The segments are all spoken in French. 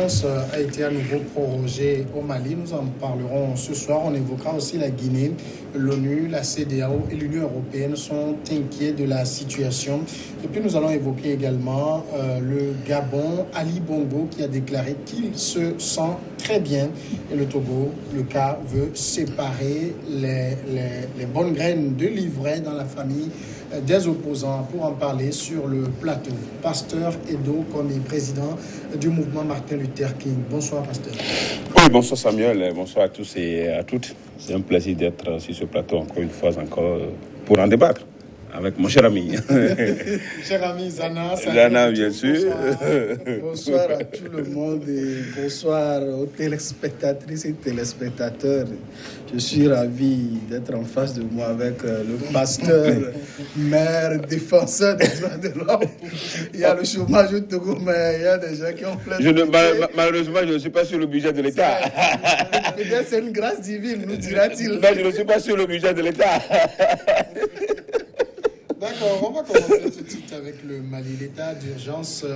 d'urgence a été à nouveau prorogé au Mali. Nous en parlerons ce soir. On évoquera aussi la Guinée. L'ONU, la CEDEAO et l'Union européenne sont inquiets de la situation. Et puis nous allons évoquer également le Gabon, Ali Bongo, qui a déclaré qu'il se sent très bien. Et le Togo, le cas veut séparer les bonnes graines de l'ivraie dans la famille des opposants. Pour en parler sur le plateau, Pasteur Edo, comme président du mouvement Martin Luther King. Bonsoir, Pasteur. Oui, bonsoir Samuel, bonsoir à tous et à toutes. C'est un plaisir d'être sur ce plateau encore une fois pour en débattre avec mon cher ami. Cher ami Zana. Zana, bien sûr. Bonsoir à tout le monde et bonsoir aux téléspectatrices et téléspectateurs. Je suis ravi d'être en face de moi avec le pasteur, maire, défenseur des droits de l'homme. Il y a le chômage au Togo, mais il y a des gens qui ont plein de malheureusement, je ne suis pas sur le budget de l'État. Peut-être c'est une grâce divine, nous dira-t-il. Mais je ne suis pas sur le budget de l'État. D'accord, on va commencer tout de suite avec le Mali. L'état d'urgence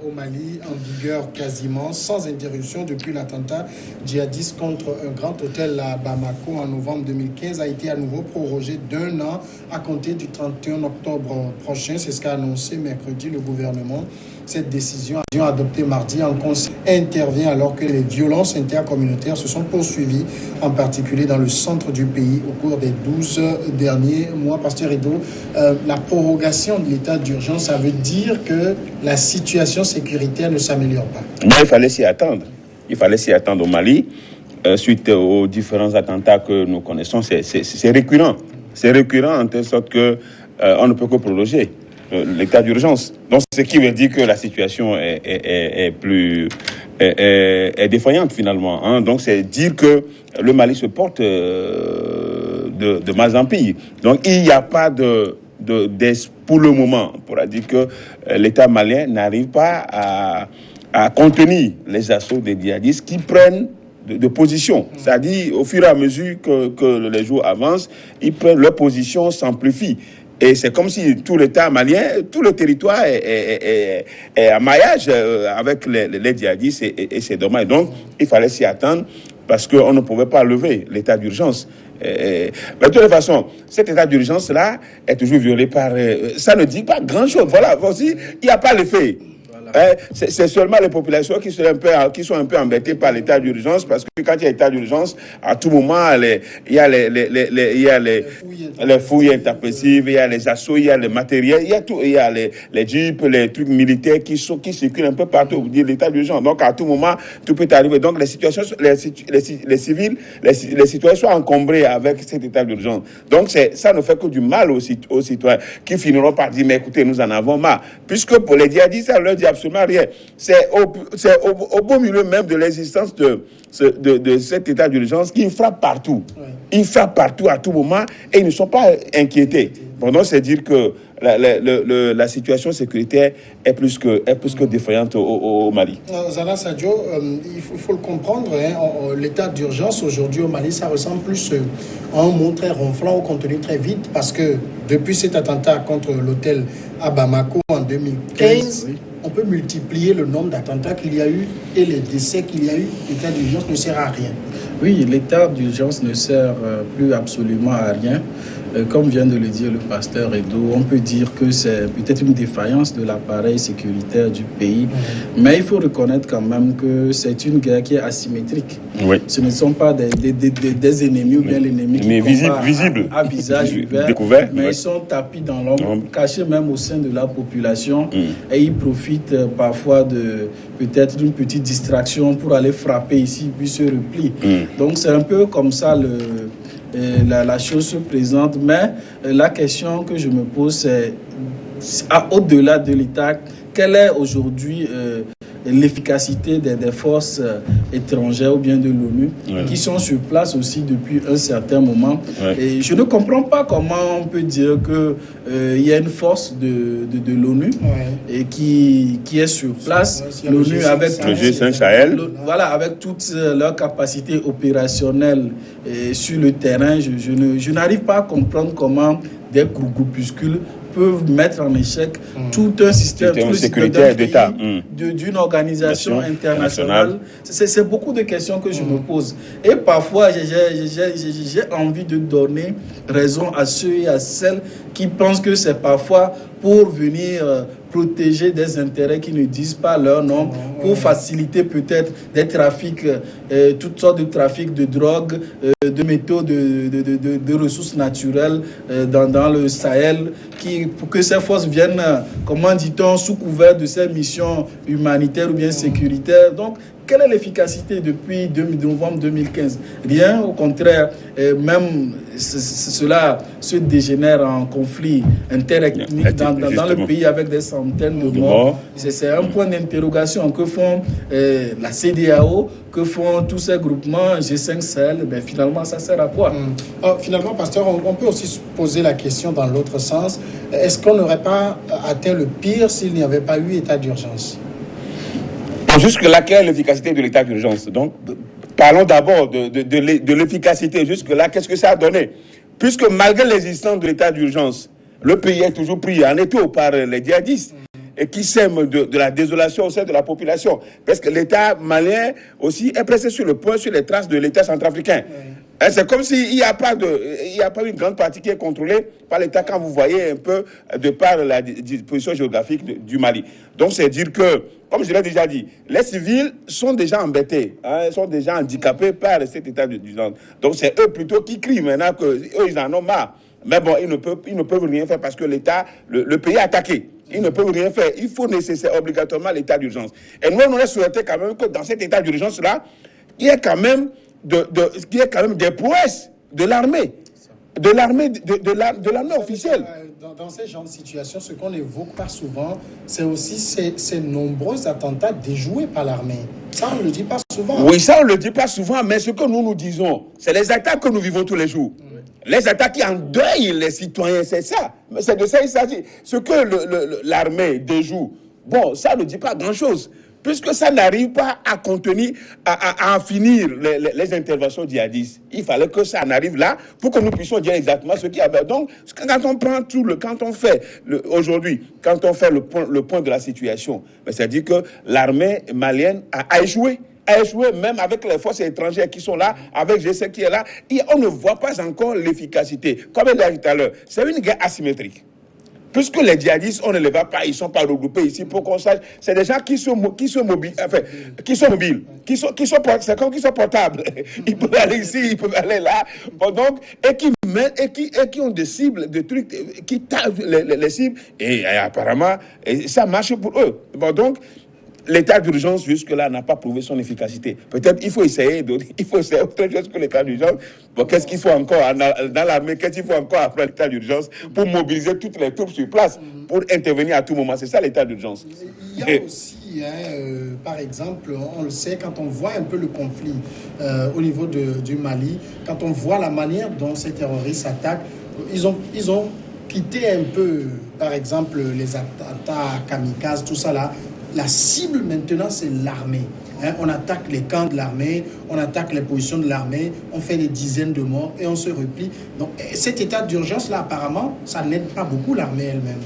au Mali en vigueur quasiment sans interruption depuis l'attentat djihadiste contre un grand hôtel à Bamako en novembre 2015 a été à nouveau prorogé d'1 an à compter du 31 octobre prochain. C'est ce qu'a annoncé mercredi le gouvernement. Cette décision adoptée mardi en conseil intervient alors que les violences intercommunautaires se sont poursuivies, en particulier dans le centre du pays au cours des 12 derniers mois. Pasteur Edo, la prorogation de l'état d'urgence, ça veut dire que la situation sécuritaire ne s'améliore pas. Mais il fallait s'y attendre. Il fallait s'y attendre au Mali. Suite aux différents attentats que nous connaissons, c'est récurrent. C'est récurrent en telle sorte qu'on ne peut que prolonger l'état d'urgence. Donc, ce qui veut dire que la situation est défaillante finalement. Hein. Donc, c'est dire que le Mali se porte de mal en pire. Donc, il n'y a pas pour le moment, on pourra dire que l'État malien n'arrive pas à contenir les assauts des djihadistes qui prennent de position. C'est-à-dire, au fur et à mesure que les jours avancent, ils prennent leur position, s'amplifient. Et c'est comme si tout l'État malien, tout le territoire est en maillage avec les djihadistes et c'est dommage. Donc, il fallait s'y attendre parce qu'on ne pouvait pas lever l'état d'urgence. Mais de toute façon, cet état d'urgence-là est toujours violé par... ça ne dit pas grand-chose. Voilà, aussi, il n'y a pas l'effet. C'est seulement les populations qui sont un peu embêtées par l'état d'urgence parce que quand il y a l'état d'urgence, à tout moment, il y a les fouilles intempestives, il y a les assauts, il y a le matériel, il y a tout, il y a les jeeps, les trucs militaires qui circulent un peu partout au dire l'état d'urgence. Donc à tout moment, tout peut arriver. Donc les situations, les civils, les citoyens sont encombrés avec cet état d'urgence. Donc ça ne fait que du mal aux citoyens qui finiront par dire mais écoutez, nous en avons marre. Puisque pour les djihadistes, ça leur dit absolument rien. C'est au beau milieu même de l'existence de cet état d'urgence qui frappe partout. Ouais. Ils frappent partout à tout moment et ils ne sont pas inquiétés. Bon, donc c'est dire que la situation sécuritaire est plus que défaillante au Mali. Zana Sadio, il faut le comprendre, hein, l'état d'urgence aujourd'hui au Mali, ça ressemble plus à un mot très ronflant, au contenu très vite, parce que depuis cet attentat contre l'hôtel à Bamako en 2015, oui. On peut multiplier le nombre d'attentats qu'il y a eu et les décès qu'il y a eu. L'état d'urgence ne sert à rien. Oui, l'état d'urgence ne sert plus absolument à rien. Comme vient de le dire le pasteur Edo, on peut dire que c'est peut-être une défaillance de l'appareil sécuritaire du pays. Mais il faut reconnaître quand même que c'est une guerre qui est asymétrique. Oui. Ce ne sont pas des ennemis ou bien l'ennemi qui visible à visage découvert, mais ils sont tapis dans l'ombre, cachés même au sein de la population et ils profitent parfois de peut-être d'une petite distraction pour aller frapper ici puis se replient. Donc c'est un peu comme ça la chose se présente, mais la question que je me pose, c'est au-delà de l'État, quelle est aujourd'hui l'efficacité des forces étrangères ou bien de l'ONU qui sont sur place aussi depuis un certain moment. Et je ne comprends pas comment on peut dire qu'il y a une force de l'ONU et qui est sur place. L'ONU avec avec toutes leurs capacités opérationnelles sur le terrain. Je n'arrive pas à comprendre comment des groupuscules peuvent mettre en échec tout un système, tout le sécuritaire d'État, d'une organisation internationale. C'est beaucoup de questions que je me pose. Et parfois, j'ai envie de donner raison à ceux et à celles qui pensent que c'est parfois pour venir protéger des intérêts qui ne disent pas leur nom, pour faciliter peut-être des trafics, toutes sortes de trafics de drogue, de métaux, de ressources naturelles dans le Sahel, pour que ces forces viennent, comment dit-on, sous couvert de ces missions humanitaires ou bien sécuritaires. Donc, quelle est l'efficacité depuis novembre 2015? Rien, au contraire, même cela se dégénère en conflit interethnique dans le pays avec des centaines de morts. C'est un point d'interrogation. Que font la CEDEAO, que font tous ces groupements G5 Sahel? Ben, finalement, ça sert à quoi? Finalement, pasteur, on peut aussi se poser la question dans l'autre sens. Est-ce qu'on n'aurait pas atteint le pire s'il n'y avait pas eu état d'urgence? Jusque-là, quelle est l'efficacité de l'état d'urgence? Donc, parlons d'abord de l'efficacité. Jusque-là, qu'est-ce que ça a donné? Puisque malgré l'existence de l'état d'urgence, le pays est toujours pris en étau par les djihadistes et qui sèment de la désolation au sein de la population. Parce que l'État malien aussi est pressé sur les traces de l'État centrafricain. C'est comme s'il n'y a pas une grande partie qui est contrôlée par l'État quand vous voyez un peu de par la disposition géographique du Mali. Donc c'est dire que, comme je l'ai déjà dit, les civils sont déjà embêtés, sont déjà handicapés par cet état d'urgence. Donc c'est eux plutôt qui crient maintenant qu'eux ils en ont marre. Mais bon, ils ne peuvent rien faire parce que l'État, le pays est attaqué. Ils ne peuvent rien faire. Il faut nécessairement, obligatoirement l'état d'urgence. Et nous, on aurait souhaité quand même que dans cet état d'urgence-là, il y ait quand même des prouesses de l'armée, de l'armée officielle. Dans ces genres de situations, ce qu'on n'évoque pas souvent, c'est aussi ces nombreux attentats déjoués par l'armée. Ça, on ne le dit pas souvent. Oui, ça, on ne le dit pas souvent, mais ce que nous disons, c'est les attaques que nous vivons tous les jours. Les attaques qui endeuillent les citoyens, c'est ça. C'est de ça qu'il s'agit. Ce que l'armée déjoue, bon, ça ne dit pas grand-chose. Puisque ça n'arrive pas à contenir, à en finir les interventions djihadistes. Il fallait que ça en arrive là pour que nous puissions dire exactement ce qu'il y a. Donc, quand on prend aujourd'hui, quand on fait le point de la situation, c'est-à-dire que l'armée malienne a échoué. Même avec les forces étrangères qui sont là, avec G5 qui est là, et on ne voit pas encore l'efficacité. Comme elle l'a dit tout à l'heure, c'est une guerre asymétrique. Puisque les djihadistes, on ne les va pas, ils ne sont pas regroupés ici pour qu'on sache. C'est des gens qui sont mobiles, c'est comme qui sont portables. Ils peuvent aller ici, ils peuvent aller là. Bon, donc, et qui ont des cibles, des trucs, qui tapent les cibles. Et apparemment, ça marche pour eux. Bon, donc, l'état d'urgence jusque-là n'a pas prouvé son efficacité. Peut-être il faut essayer autre chose que l'état d'urgence. Bon, qu'est-ce qu'il faut encore dans l'armée? Qu'est-ce qu'il faut encore après l'état d'urgence pour mobiliser toutes les troupes sur place pour intervenir à tout moment? C'est ça l'état d'urgence. Il y a aussi, par exemple, on le sait, quand on voit un peu le conflit au niveau du Mali, quand on voit la manière dont ces terroristes attaquent, ils ont quitté un peu, par exemple, les attentats kamikazes, tout ça là. La cible maintenant, c'est l'armée. On attaque les camps de l'armée, on attaque les positions de l'armée, on fait des dizaines de morts et on se replie. Donc cet état d'urgence-là, apparemment, ça n'aide pas beaucoup l'armée elle-même.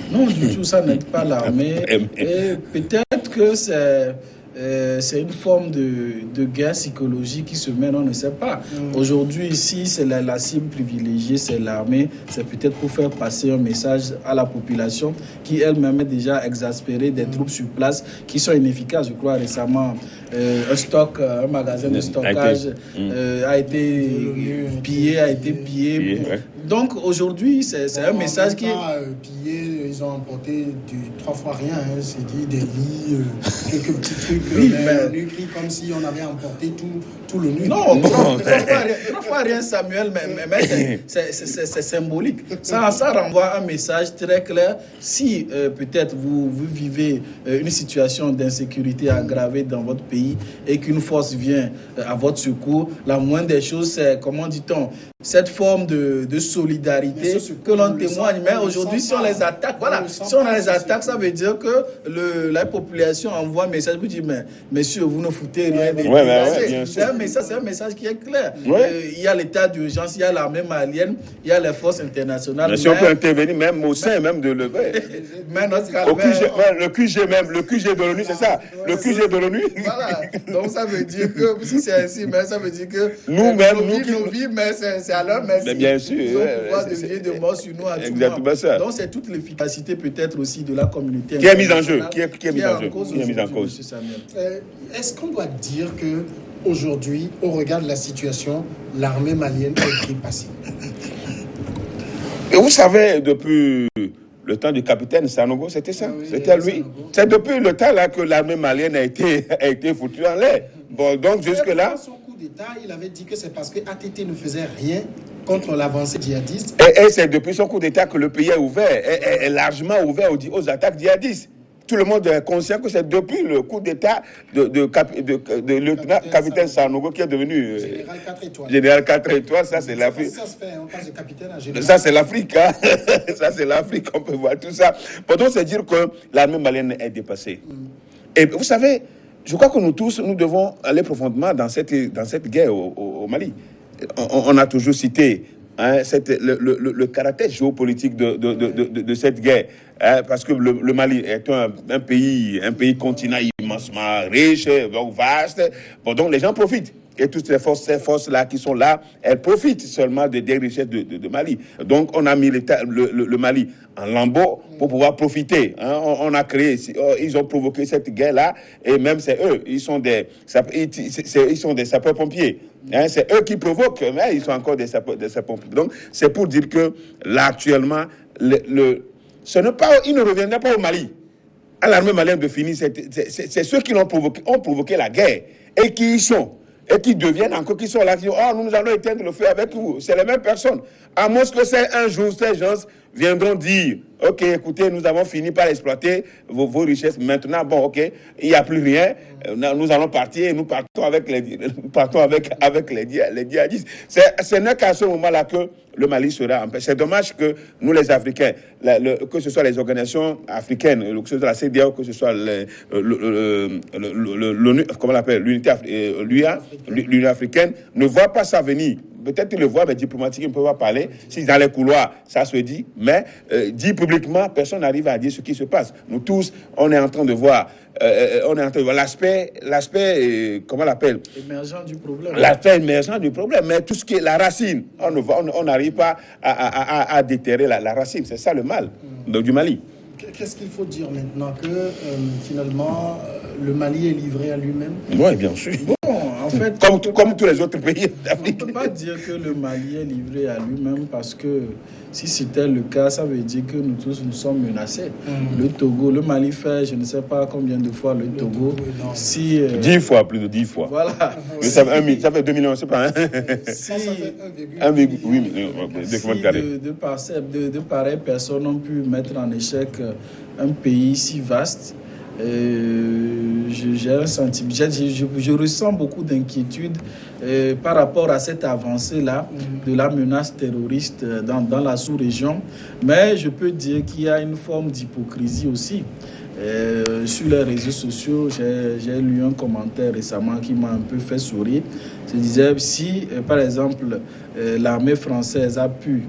Non, du tout, ça n'aide pas l'armée. Et peut-être que c'est une forme de guerre psychologique qui se mène, on ne sait pas. Aujourd'hui, ici, c'est la cible privilégiée, c'est l'armée. C'est peut-être pour faire passer un message à la population qui elle-même est déjà exaspérée des troupes sur place qui sont inefficaces. Je crois récemment, un magasin de stockage a été pillé. Donc aujourd'hui, c'est un message qui est pillé. Ils ont emporté 3 fois rien. C'est dit des lits, quelques petits trucs. Oui, mais comme si on avait emporté tout le nuit. Non, 3 fois rien, Samuel, mais c'est symbolique. Ça renvoie un message très clair. Si peut-être vous vivez une situation d'insécurité aggravée dans votre pays et qu'une force vient à votre secours, la moindre des choses, c'est, comment dit-on, cette forme de solidarité que l'on témoigne. Mais aujourd'hui, si on les attaque, voilà, si on les attaque, ça veut dire que la population envoie un message pour dire, mais messieurs, vous ne foutez rien. C'est un message qui est clair. Il y a l'état d'urgence, il y a l'armée malienne, il y a les forces internationales. Mais si on peut intervenir même au sein même de mais notre le QG de l'ONU, c'est ça. Le QG de l'ONU. Voilà. Donc ça veut dire que, si c'est ainsi, mais ça veut dire que nous-mêmes, nos vies, mais c'est à leur merci. Mais bien sûr. Ils ont pouvoir de vie de mort sur nous à tout exactement ça. Donc c'est toute l'efficacité peut-être aussi de la communauté. Qui est mise en jeu. Qui est mise en cause. Est-ce qu'on doit dire que aujourd'hui, au regard de la situation, l'armée malienne est dépassée? Et vous savez, depuis le temps du capitaine Sanogo, c'était ça. Oui, c'était lui. Sanogo. C'est depuis le temps là que l'armée malienne a été foutue en l'air. Bon, donc jusque-là. Son coup d'État, il avait dit que c'est parce que ATT ne faisait rien contre l'avancée djihadiste. Et c'est depuis son coup d'État que le pays est ouvert, est largement ouvert aux attaques djihadistes. Tout le monde est conscient que c'est depuis le coup d'État de lieutenant capitaine Sanogo qui est devenu Général 4 étoiles. Général 4 étoiles, ça c'est l'Afrique. Ça se fait, on passe de capitaine à général. Ça c'est l'Afrique, hein? Ça c'est l'Afrique, on peut voir tout ça. Pourtant, c'est dire que l'armée malienne est dépassée. Et vous savez, je crois que nous tous, nous devons aller profondément dans cette guerre au Mali. On a toujours cité le caractère géopolitique de cette guerre, parce que le Mali est un pays continent immensement riche, donc vaste. Bon, donc les gens profitent. Et toutes ces forces-là qui sont là, elles profitent seulement des richesses de Mali. Donc, on a mis le Mali en lambeau pour pouvoir profiter. On a créé, ils ont provoqué cette guerre-là, et même c'est eux, ils sont des sapeurs-pompiers. C'est eux qui provoquent, mais ils sont encore des sapeurs-pompiers. Donc, c'est pour dire que là, actuellement, il ne reviendra pas au Mali, à l'armée malienne de finir. C'est ceux qui ont provoqué la guerre, et qui y sont. Et qui deviennent encore, qui sont là, qui disent, nous allons éteindre le feu avec vous. C'est les mêmes personnes. À moins que c'est un jour, ces gens viendront dire, ok, écoutez, nous avons fini par exploiter vos richesses. Maintenant, bon, ok, il n'y a plus rien. Nous allons partir et nous partons avec les djihadistes. Ce n'est qu'à ce moment-là que le Mali sera en paix. C'est dommage que nous, les Africains, que ce soit les organisations africaines, que ce soit la CEDEAO, que ce soit l'ONU, comment on l'appelle, l'Union africaine, ne voient pas ça venir. Peut-être qu'ils le voient, mais diplomatiquement, ils ne peuvent pas parler. Si dans les couloirs, ça se dit. Mais dit publiquement, personne n'arrive à dire ce qui se passe. Nous tous, on est en train de voir l'aspect, comment on l'appelle? Émergent du problème. L'aspect émergent du problème. Mais tout ce qui est la racine, on n'arrive pas à déterrer la racine. C'est ça le mal du Mali. Qu'est-ce qu'il faut dire maintenant? Que finalement, le Mali est livré à lui-même? Oui, bien sûr. Bon, en fait, comme tous les autres pays d'Afrique. On ne peut pas dire que le Mali est livré à lui-même, parce que si c'était le cas, ça veut dire que nous tous nous sommes menacés. Le Togo, le Mali fait, je ne sais pas combien de fois le Togo. 10 fois, plus de 10 fois. Voilà. Ça fait 2 millions, c'est pas. Ça fait 1,8 million de kilomètres carrés. De pareilles personnes ont pu mettre en échec un pays si vaste. J'ai un sentiment, je ressens beaucoup d'inquiétude par rapport à cette avancée-là de la menace terroriste dans la sous-région. Mais je peux dire qu'il y a une forme d'hypocrisie aussi. Sur les réseaux sociaux, j'ai lu un commentaire récemment qui m'a un peu fait sourire. Je disais, si par exemple l'armée française a pu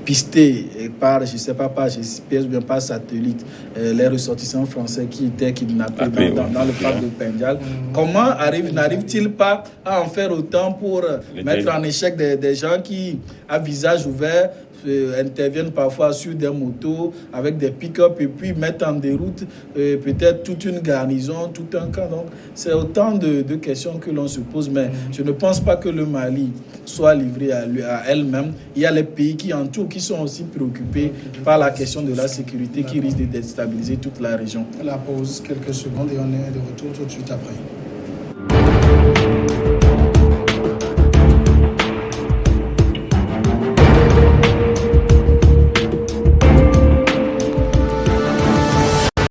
pister par, je sais pas, par GPS ou bien par satellite, les ressortissants français qui étaient kidnappés dans le parc de Pendjal. Comment n'arrive-t-il pas à en faire autant pour mettre en échec des gens qui, à visage ouvert, interviennent parfois sur des motos avec des pick-up et puis mettent en déroute peut-être toute une garnison, tout un camp. Donc c'est autant de questions que l'on se pose, mais je ne pense pas que le Mali soit livré à elle-même. Il y a les pays qui entourent, qui sont aussi préoccupés par la question de la sécurité, qui risque de déstabiliser toute la région. La pause, quelques secondes, et on est de retour tout de suite après.